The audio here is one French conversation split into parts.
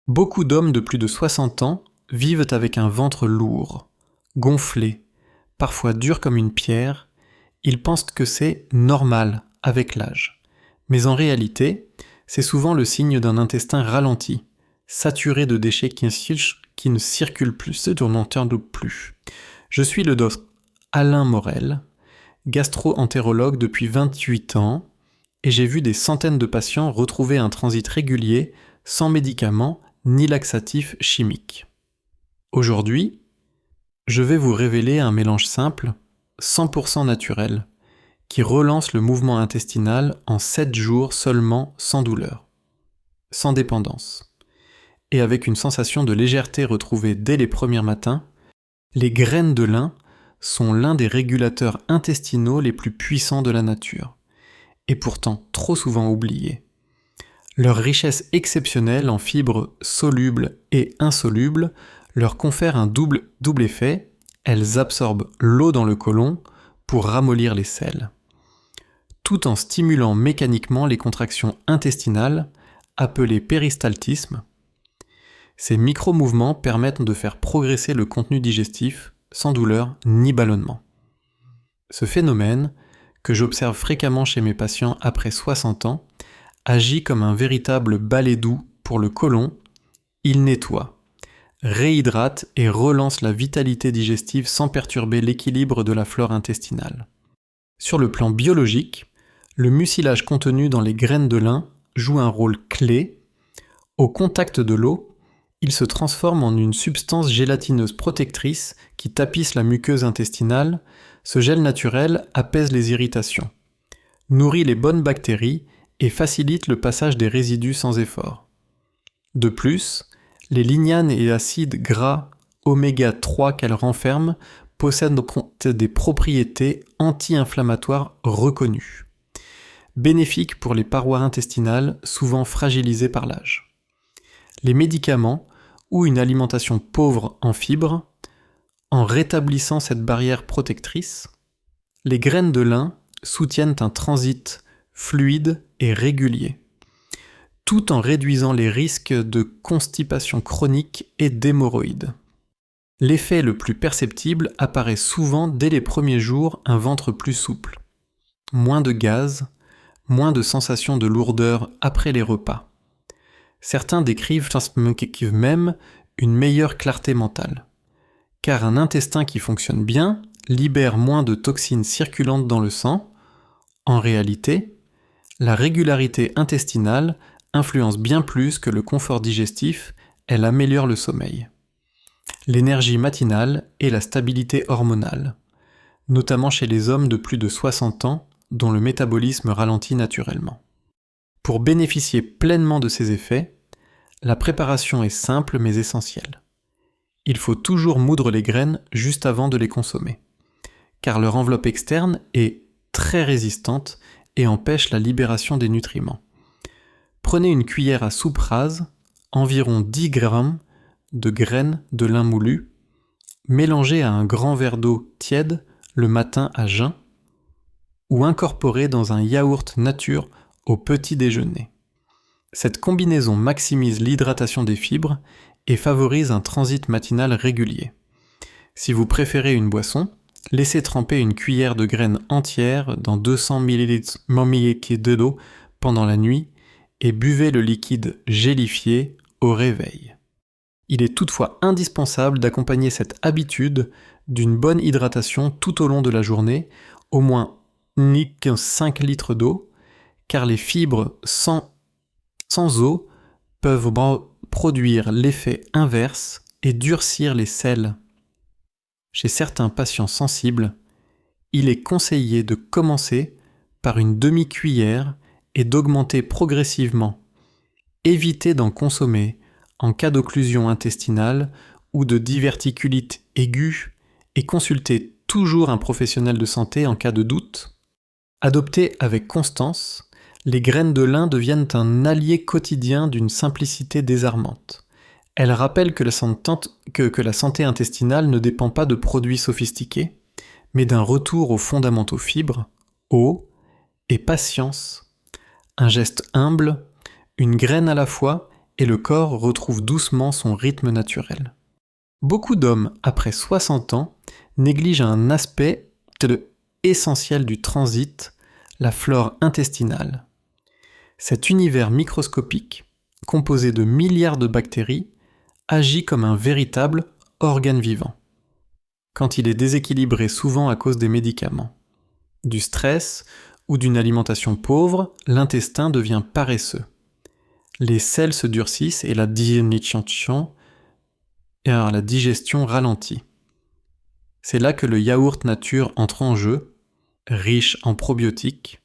Beaucoup d'hommes de plus de 60 ans vivent avec un ventre lourd, gonflé, parfois dur comme une pierre. Ils pensent que c'est normal avec l'âge. Mais en réalité, c'est souvent le signe d'un intestin ralenti, saturé de déchets qui ne circulent plus, plus. Je suis le docteur Alain Morel, gastro-entérologue depuis 28 ans, et j'ai vu des centaines de patients retrouver un transit régulier, sans médicaments ni laxatifs chimiques. Aujourd'hui, je vais vous révéler un mélange simple, 100% naturel, qui relance le mouvement intestinal en 7 jours seulement sans douleur, sans dépendance. Et avec une sensation de légèreté retrouvée dès les premiers matins, les graines de lin sont l'un des régulateurs intestinaux les plus puissants de la nature, et pourtant trop souvent oubliés. Leur richesse exceptionnelle en fibres solubles et insolubles leur confère un double effet, elles absorbent l'eau dans le côlon pour ramollir les selles, tout en stimulant mécaniquement les contractions intestinales, appelées péristaltisme. Ces micro-mouvements permettent de faire progresser le contenu digestif sans douleur ni ballonnement. Ce phénomène, que j'observe fréquemment chez mes patients après 60 ans, agit comme un véritable balai doux pour le côlon. Il nettoie, réhydrate et relance la vitalité digestive sans perturber l'équilibre de la flore intestinale. Sur le plan biologique, le mucilage contenu dans les graines de lin joue un rôle clé. Au contact de l'eau, il se transforme en une substance gélatineuse protectrice qui tapisse la muqueuse intestinale. Ce gel naturel apaise les irritations, nourrit les bonnes bactéries et facilite le passage des résidus sans effort. De plus, les lignanes et acides gras oméga 3 qu'elles renferment possèdent des propriétés anti-inflammatoires reconnues, bénéfiques pour les parois intestinales souvent fragilisées par l'âge. Les médicaments ou une alimentation pauvre en fibres, en rétablissant cette barrière protectrice, les graines de lin soutiennent un transit fluide et régulier, tout en réduisant les risques de constipation chronique et d'hémorroïdes. L'effet le plus perceptible apparaît souvent dès les premiers jours, un ventre plus souple, moins de gaz, moins de sensation de lourdeur après les repas. Certains décrivent même une meilleure clarté mentale, car un intestin qui fonctionne bien libère moins de toxines circulantes dans le sang. En réalité, la régularité intestinale influence bien plus que le confort digestif, elle améliore le sommeil, l'énergie matinale et la stabilité hormonale, notamment chez les hommes de plus de 60 ans dont le métabolisme ralentit naturellement. Pour bénéficier pleinement de ces effets, la préparation est simple mais essentielle. Il faut toujours moudre les graines juste avant de les consommer, car leur enveloppe externe est très résistante et empêche la libération des nutriments. Prenez une cuillère à soupe rase, environ 10 grammes de graines de lin moulu, mélangées à un grand verre d'eau tiède le matin à jeun, ou incorporées dans un yaourt nature au petit déjeuner. Cette combinaison maximise l'hydratation des fibres et favorise un transit matinal régulier. Si vous préférez une boisson, laissez tremper une cuillère de graines entières dans 200 ml d'eau pendant la nuit et buvez le liquide gélifié au réveil. Il est toutefois indispensable d'accompagner cette habitude d'une bonne hydratation tout au long de la journée, au moins 5 litres d'eau, car les fibres sans eau peuvent produire l'effet inverse et durcir les selles. Chez certains patients sensibles, il est conseillé de commencer par une demi-cuillère et d'augmenter progressivement. Évitez d'en consommer en cas d'occlusion intestinale ou de diverticulite aiguë et consultez toujours un professionnel de santé en cas de doute. Adoptées avec constance, les graines de lin deviennent un allié quotidien d'une simplicité désarmante. Elles rappellent que la santé intestinale ne dépend pas de produits sophistiqués, mais d'un retour aux fondamentaux fibres, eau et patience. Un geste humble, une graine à la fois et le corps retrouve doucement son rythme naturel. Beaucoup d'hommes, après 60 ans, négligent un aspect essentiel du transit, la flore intestinale. Cet univers microscopique, composé de milliards de bactéries, agit comme un véritable organe vivant. Quand il est déséquilibré souvent à cause des médicaments, du stress ou d'une alimentation pauvre, l'intestin devient paresseux. Les selles se durcissent et la digestion ralentit. C'est là que le yaourt nature entre en jeu, riche en probiotiques.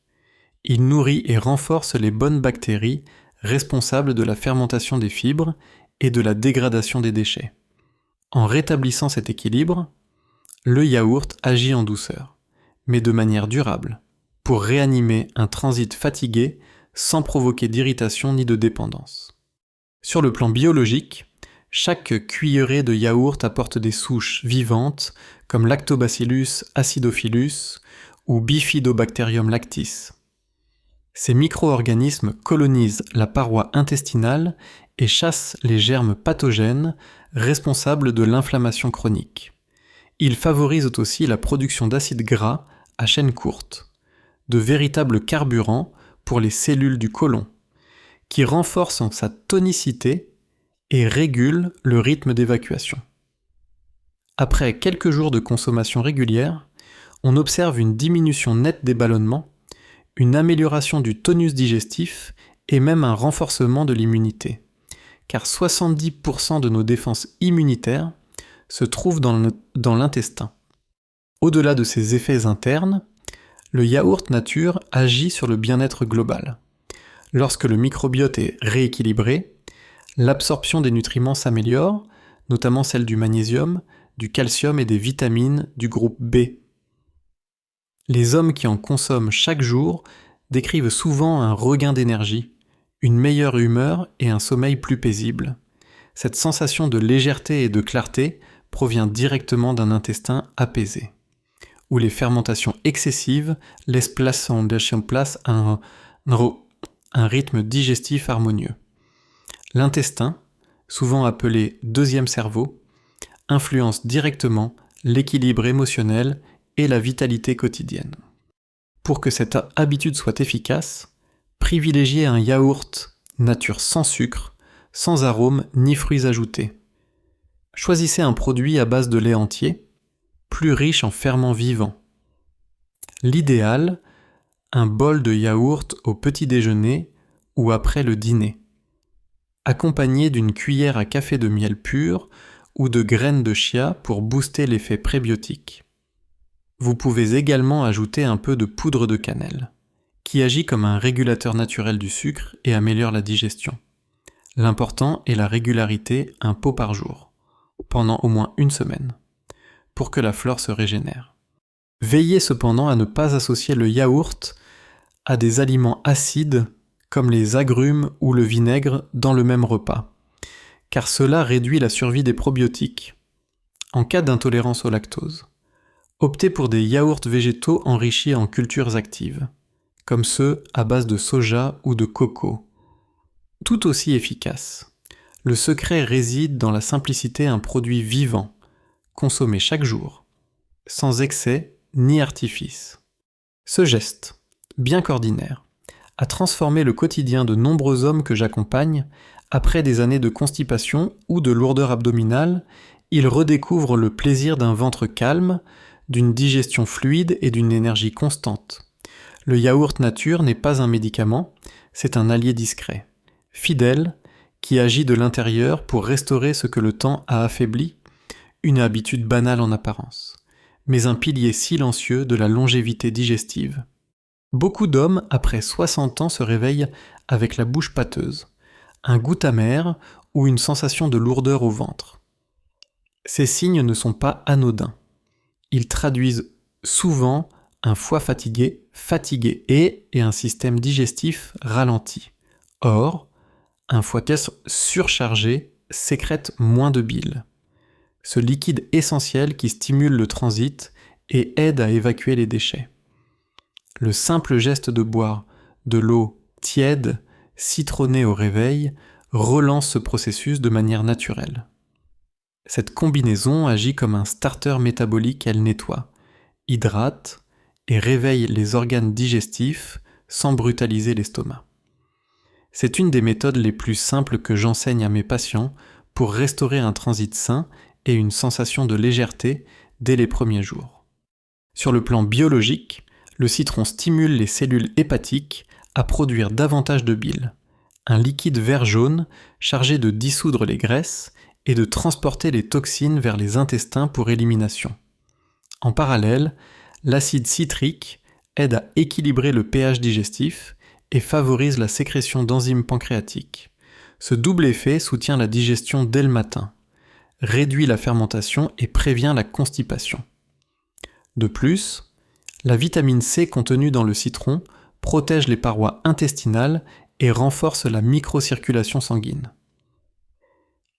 Il nourrit et renforce les bonnes bactéries responsables de la fermentation des fibres et de la dégradation des déchets. En rétablissant cet équilibre, le yaourt agit en douceur, mais de manière durable, pour réanimer un transit fatigué sans provoquer d'irritation ni de dépendance. Sur le plan biologique, chaque cuillerée de yaourt apporte des souches vivantes comme Lactobacillus acidophilus ou Bifidobacterium lactis. Ces micro-organismes colonisent la paroi intestinale et chassent les germes pathogènes responsables de l'inflammation chronique. Ils favorisent aussi la production d'acides gras à chaîne courte, de véritables carburants pour les cellules du côlon, qui renforcent sa tonicité et régulent le rythme d'évacuation. Après quelques jours de consommation régulière, on observe une diminution nette des ballonnements, une amélioration du tonus digestif et même un renforcement de l'immunité, car 70% de nos défenses immunitaires se trouvent dans l'intestin. Au-delà de ses effets internes, le yaourt nature agit sur le bien-être global. Lorsque le microbiote est rééquilibré, l'absorption des nutriments s'améliore, notamment celle du magnésium, du calcium et des vitamines du groupe B. Les hommes qui en consomment chaque jour décrivent souvent un regain d'énergie, une meilleure humeur et un sommeil plus paisible. Cette sensation de légèreté et de clarté provient directement d'un intestin apaisé, où les fermentations excessives laissent place à un rythme digestif harmonieux. L'intestin, souvent appelé deuxième cerveau, influence directement l'équilibre émotionnel et la vitalité quotidienne. Pour que cette habitude soit efficace, privilégiez un yaourt nature sans sucre, sans arôme ni fruits ajoutés. Choisissez un produit à base de lait entier, plus riche en ferments vivants. L'idéal, un bol de yaourt au petit déjeuner ou après le dîner, accompagné d'une cuillère à café de miel pur ou de graines de chia pour booster l'effet prébiotique. Vous pouvez également ajouter un peu de poudre de cannelle, qui agit comme un régulateur naturel du sucre et améliore la digestion. L'important est la régularité, un pot par jour, pendant au moins une semaine, pour que la flore se régénère. Veillez cependant à ne pas associer le yaourt à des aliments acides comme les agrumes ou le vinaigre dans le même repas, car cela réduit la survie des probiotiques. En cas d'intolérance au lactose, optez pour des yaourts végétaux enrichis en cultures actives, comme ceux à base de soja ou de coco. Tout aussi efficace. Le secret réside dans la simplicité d'un produit vivant, consommé chaque jour, sans excès ni artifice. Ce geste, bien qu'ordinaire, a transformé le quotidien de nombreux hommes que j'accompagne. Après des années de constipation ou de lourdeur abdominale, ils redécouvrent le plaisir d'un ventre calme, d'une digestion fluide et d'une énergie constante. Le yaourt nature n'est pas un médicament, c'est un allié discret, fidèle, qui agit de l'intérieur pour restaurer ce que le temps a affaibli, une habitude banale en apparence, mais un pilier silencieux de la longévité digestive. Beaucoup d'hommes, après 60 ans, se réveillent avec la bouche pâteuse, un goût amer ou une sensation de lourdeur au ventre. Ces signes ne sont pas anodins. Ils traduisent souvent un foie fatigué et un système digestif ralenti. Or, un foie surchargé sécrète moins de bile, ce liquide essentiel qui stimule le transit et aide à évacuer les déchets. Le simple geste de boire de l'eau tiède, citronnée au réveil, relance ce processus de manière naturelle. Cette combinaison agit comme un starter métabolique, elle nettoie, hydrate et réveille les organes digestifs sans brutaliser l'estomac. C'est une des méthodes les plus simples que j'enseigne à mes patients pour restaurer un transit sain et une sensation de légèreté dès les premiers jours. Sur le plan biologique, le citron stimule les cellules hépatiques à produire davantage de bile, un liquide vert-jaune chargé de dissoudre les graisses et de transporter les toxines vers les intestins pour élimination. En parallèle, l'acide citrique aide à équilibrer le pH digestif et favorise la sécrétion d'enzymes pancréatiques. Ce double effet soutient la digestion dès le matin, réduit la fermentation et prévient la constipation. De plus, la vitamine C contenue dans le citron protège les parois intestinales et renforce la microcirculation sanguine.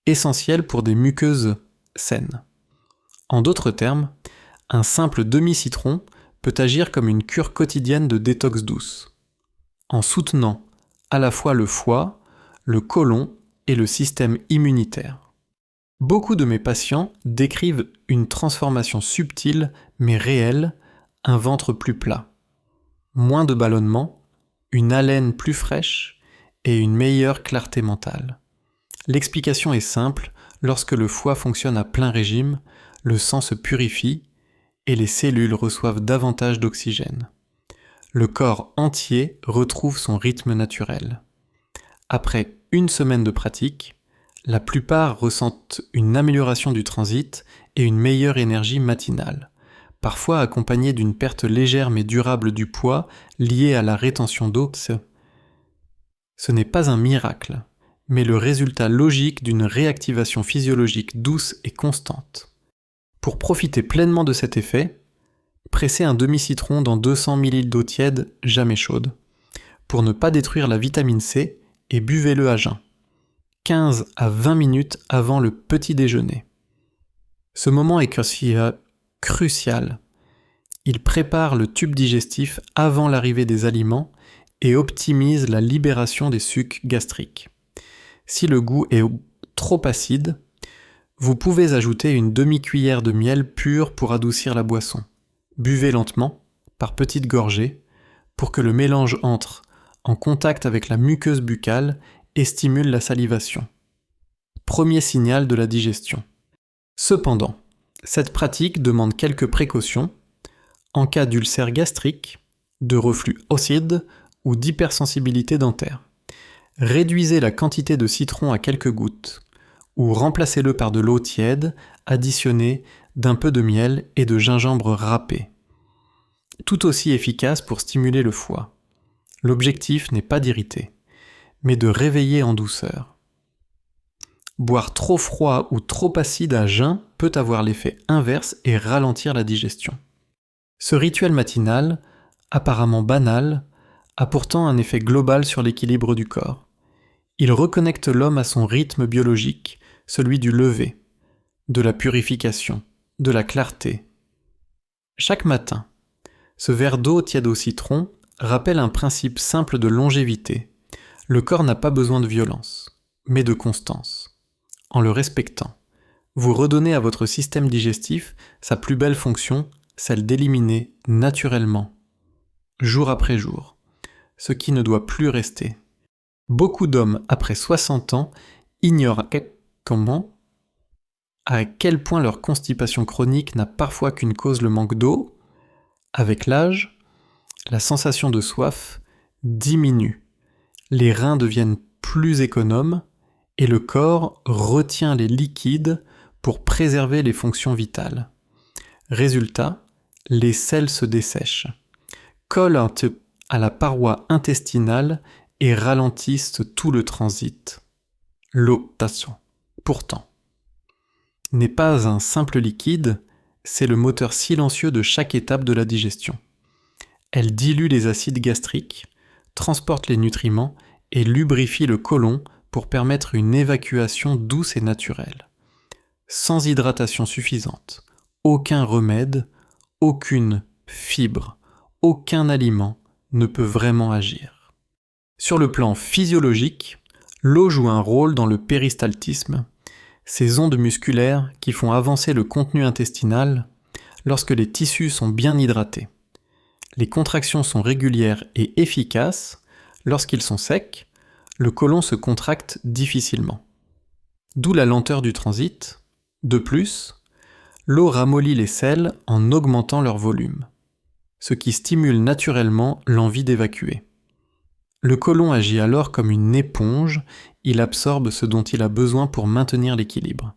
Essentiel pour des muqueuses saines. En d'autres termes, un simple demi-citron peut agir comme une cure quotidienne de détox douce, en soutenant à la fois le foie, le côlon et le système immunitaire. Beaucoup de mes patients décrivent une transformation subtile mais réelle, un ventre plus plat, moins de ballonnement, une haleine plus fraîche et une meilleure clarté mentale. L'explication est simple, lorsque le foie fonctionne à plein régime, le sang se purifie et les cellules reçoivent davantage d'oxygène. Le corps entier retrouve son rythme naturel. Après une semaine de pratique, la plupart ressentent une amélioration du transit et une meilleure énergie matinale, parfois accompagnée d'une perte légère mais durable du poids liée à la rétention d'eau. Ce n'est pas un miracle, mais le résultat logique d'une réactivation physiologique douce et constante. Pour profiter pleinement de cet effet, pressez un demi-citron dans 200 ml d'eau tiède, jamais chaude, pour ne pas détruire la vitamine C, et buvez-le à jeun, 15 à 20 minutes avant le petit déjeuner. Ce moment est crucial. Il prépare le tube digestif avant l'arrivée des aliments et optimise la libération des sucs gastriques. Si le goût est trop acide, vous pouvez ajouter une demi-cuillère de miel pur pour adoucir la boisson. Buvez lentement, par petites gorgées, pour que le mélange entre en contact avec la muqueuse buccale et stimule la salivation. Premier signal de la digestion. Cependant, cette pratique demande quelques précautions en cas d'ulcère gastrique, de reflux acide ou d'hypersensibilité dentaire. Réduisez la quantité de citron à quelques gouttes ou remplacez-le par de l'eau tiède additionnée d'un peu de miel et de gingembre râpé. Tout aussi efficace pour stimuler le foie. L'objectif n'est pas d'irriter, mais de réveiller en douceur. Boire trop froid ou trop acide à jeun peut avoir l'effet inverse et ralentir la digestion. Ce rituel matinal, apparemment banal, a pourtant un effet global sur l'équilibre du corps. Il reconnecte l'homme à son rythme biologique, celui du lever, de la purification, de la clarté. Chaque matin, ce verre d'eau tiède au citron rappelle un principe simple de longévité. Le corps n'a pas besoin de violence, mais de constance. En le respectant, vous redonnez à votre système digestif sa plus belle fonction, celle d'éliminer naturellement, jour après jour, ce qui ne doit plus rester. Beaucoup d'hommes, après 60 ans, ignorent à quel point leur constipation chronique n'a parfois qu'une cause, le manque d'eau. Avec l'âge, la sensation de soif diminue, les reins deviennent plus économes et le corps retient les liquides pour préserver les fonctions vitales. Résultat, les selles se dessèchent, collent à la paroi intestinale et ralentissent tout le transit. L'eau, pourtant, n'est pas un simple liquide, c'est le moteur silencieux de chaque étape de la digestion. Elle dilue les acides gastriques, transporte les nutriments et lubrifie le côlon pour permettre une évacuation douce et naturelle. Sans hydratation suffisante, aucun remède, aucune fibre, aucun aliment ne peut vraiment agir. Sur le plan physiologique, L'eau joue un rôle dans le péristaltisme, ces ondes musculaires qui font avancer le contenu intestinal lorsque les tissus sont bien hydratés. Les contractions sont régulières et efficaces lorsqu'ils sont secs, le côlon se contracte difficilement. D'où la lenteur du transit. De plus, l'eau ramollit les selles en augmentant leur volume, ce qui stimule naturellement l'envie d'évacuer. Le côlon agit alors comme une éponge, il absorbe ce dont il a besoin pour maintenir l'équilibre.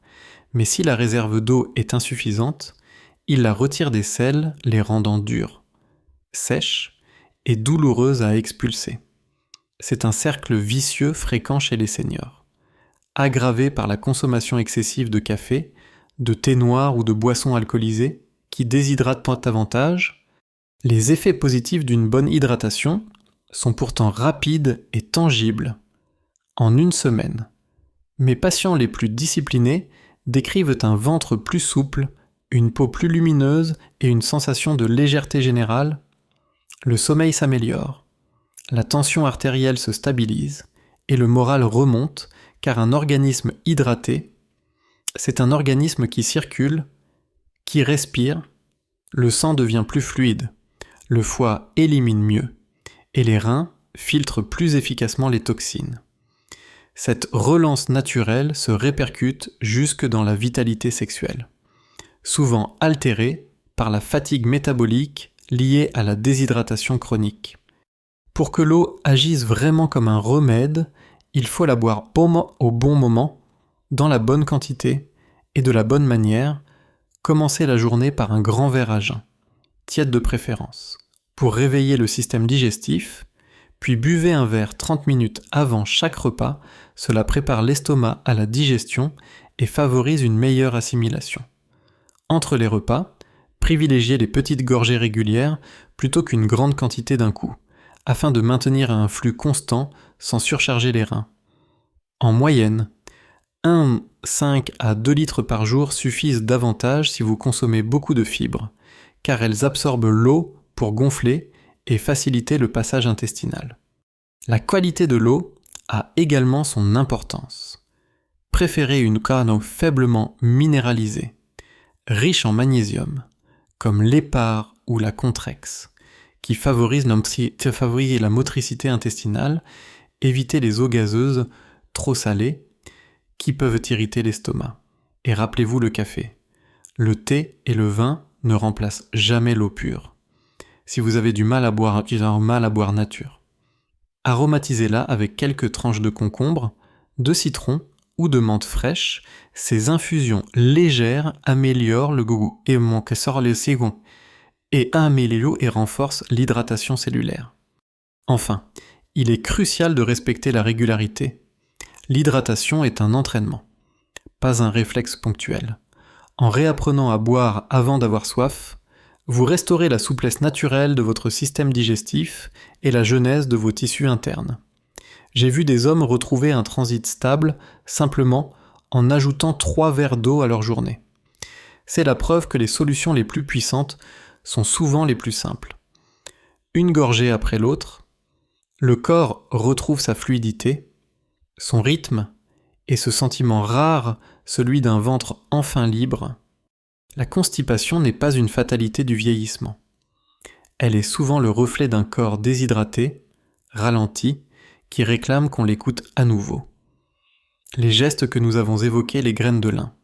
Mais si la réserve d'eau est insuffisante, il la retire des selles, les rendant dures, sèches et douloureuses à expulser. C'est un cercle vicieux fréquent chez les seniors, aggravé par la consommation excessive de café, de thé noir ou de boissons alcoolisées qui déshydratent davantage. Les effets positifs d'une bonne hydratation sont pourtant rapides et tangibles. En une semaine, mes patients les plus disciplinés décrivent un ventre plus souple, une peau plus lumineuse et une sensation de légèreté générale. Le sommeil s'améliore, la tension artérielle se stabilise et le moral remonte car un organisme hydraté, c'est un organisme qui circule, qui respire, le sang devient plus fluide, le foie élimine mieux et les reins filtrent plus efficacement les toxines. Cette relance naturelle se répercute jusque dans la vitalité sexuelle, souvent altérée par la fatigue métabolique liée à la déshydratation chronique. Pour que l'eau agisse vraiment comme un remède, il faut la boire au bon moment, dans la bonne quantité et de la bonne manière. Commencez la journée par un grand verre à jeun, tiède de préférence, pour réveiller le système digestif, puis buvez un verre 30 minutes avant chaque repas, cela prépare l'estomac à la digestion et favorise une meilleure assimilation. Entre les repas, privilégiez les petites gorgées régulières plutôt qu'une grande quantité d'un coup, afin de maintenir un flux constant sans surcharger les reins. En moyenne, 1,5 à 2 litres par jour suffisent davantage si vous consommez beaucoup de fibres, car elles absorbent l'eau pour gonfler et faciliter le passage intestinal. La qualité de l'eau a également son importance. Préférez une canne faiblement minéralisée, riche en magnésium, comme l'Hépar ou la Contrex, qui favorise la motricité intestinale, évitez les eaux gazeuses trop salées qui peuvent irriter l'estomac. Et rappelez-vous le café. Le thé et le vin ne remplacent jamais l'eau pure. Si vous avez du mal à boire nature, aromatisez-la avec quelques tranches de concombre, de citron ou de menthe fraîche. Ces infusions légères améliorent le goût et améliorent et renforcent l'hydratation cellulaire. Enfin, il est crucial de respecter la régularité. L'hydratation est un entraînement, pas un réflexe ponctuel. En réapprenant à boire avant d'avoir soif, vous restaurez la souplesse naturelle de votre système digestif et la jeunesse de vos tissus internes. J'ai vu des hommes retrouver un transit stable simplement en ajoutant 3 verres d'eau à leur journée. C'est la preuve que les solutions les plus puissantes sont souvent les plus simples. Une gorgée après l'autre, le corps retrouve sa fluidité, son rythme et ce sentiment rare, celui d'un ventre enfin libre. La constipation n'est pas une fatalité du vieillissement. Elle est souvent le reflet d'un corps déshydraté, ralenti, qui réclame qu'on l'écoute à nouveau. Les gestes que nous avons évoqués, les graines de lin,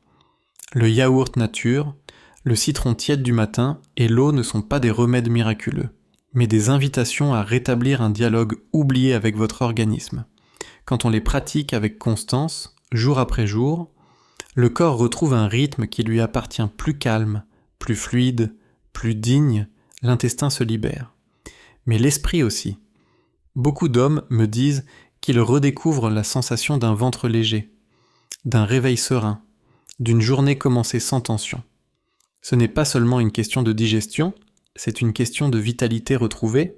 le yaourt nature, le citron tiède du matin et l'eau ne sont pas des remèdes miraculeux, mais des invitations à rétablir un dialogue oublié avec votre organisme. Quand on les pratique avec constance, jour après jour, le corps retrouve un rythme qui lui appartient plus calme, plus fluide, plus digne, l'intestin se libère. Mais l'esprit aussi. Beaucoup d'hommes me disent qu'ils redécouvrent la sensation d'un ventre léger, d'un réveil serein, d'une journée commencée sans tension. Ce n'est pas seulement une question de digestion, c'est une question de vitalité retrouvée.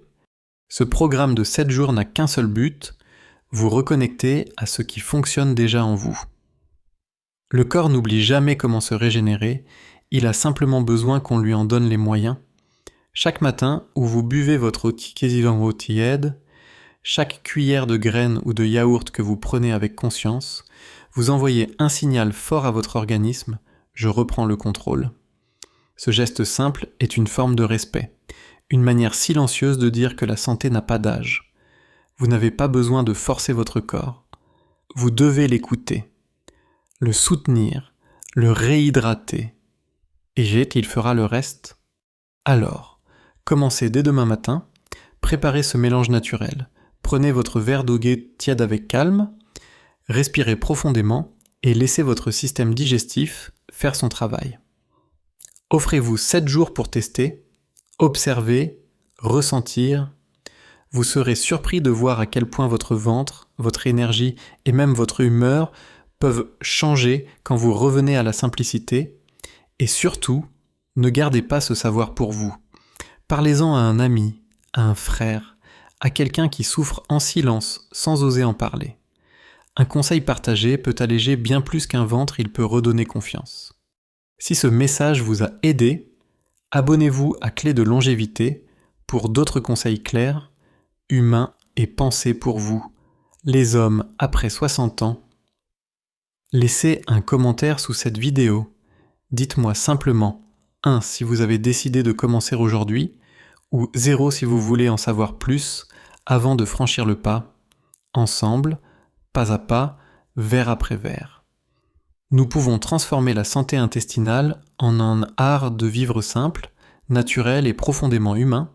Ce programme de 7 jours n'a qu'un seul but, vous reconnecter à ce qui fonctionne déjà en vous. Le corps n'oublie jamais comment se régénérer, il a simplement besoin qu'on lui en donne les moyens. Chaque matin où vous buvez votre eau tiède, Chaque cuillère de graines ou de yaourt que vous prenez avec conscience, vous envoyez un signal fort à votre organisme « je reprends le contrôle ». Ce geste simple est une forme de respect, une manière silencieuse de dire que la santé n'a pas d'âge. Vous n'avez pas besoin de forcer votre corps. Vous devez l'écouter, le soutenir, le réhydrater. Et il fera le reste. Alors, commencez dès demain matin, préparez ce mélange naturel. Prenez votre verre d'eau tiède avec calme, respirez profondément et laissez votre système digestif faire son travail. Offrez-vous 7 jours pour tester, observer, ressentir. Vous serez surpris de voir à quel point votre ventre, votre énergie et même votre humeur peuvent changer quand vous revenez à la simplicité. Et surtout, ne gardez pas ce savoir pour vous. Parlez-en à un ami, à un frère, à quelqu'un qui souffre en silence sans oser en parler. Un conseil partagé peut alléger bien plus qu'un ventre, il peut redonner confiance. Si ce message vous a aidé, abonnez-vous à Clé de longévité pour d'autres conseils clairs, humains et pensés pour vous, les hommes après 60 ans. Laissez un commentaire sous cette vidéo. Dites-moi simplement 1 si vous avez décidé de commencer aujourd'hui, ou 0 si vous voulez en savoir plus avant de franchir le pas, ensemble, pas à pas, verre après verre. Nous pouvons transformer la santé intestinale en un art de vivre simple, naturel et profondément humain,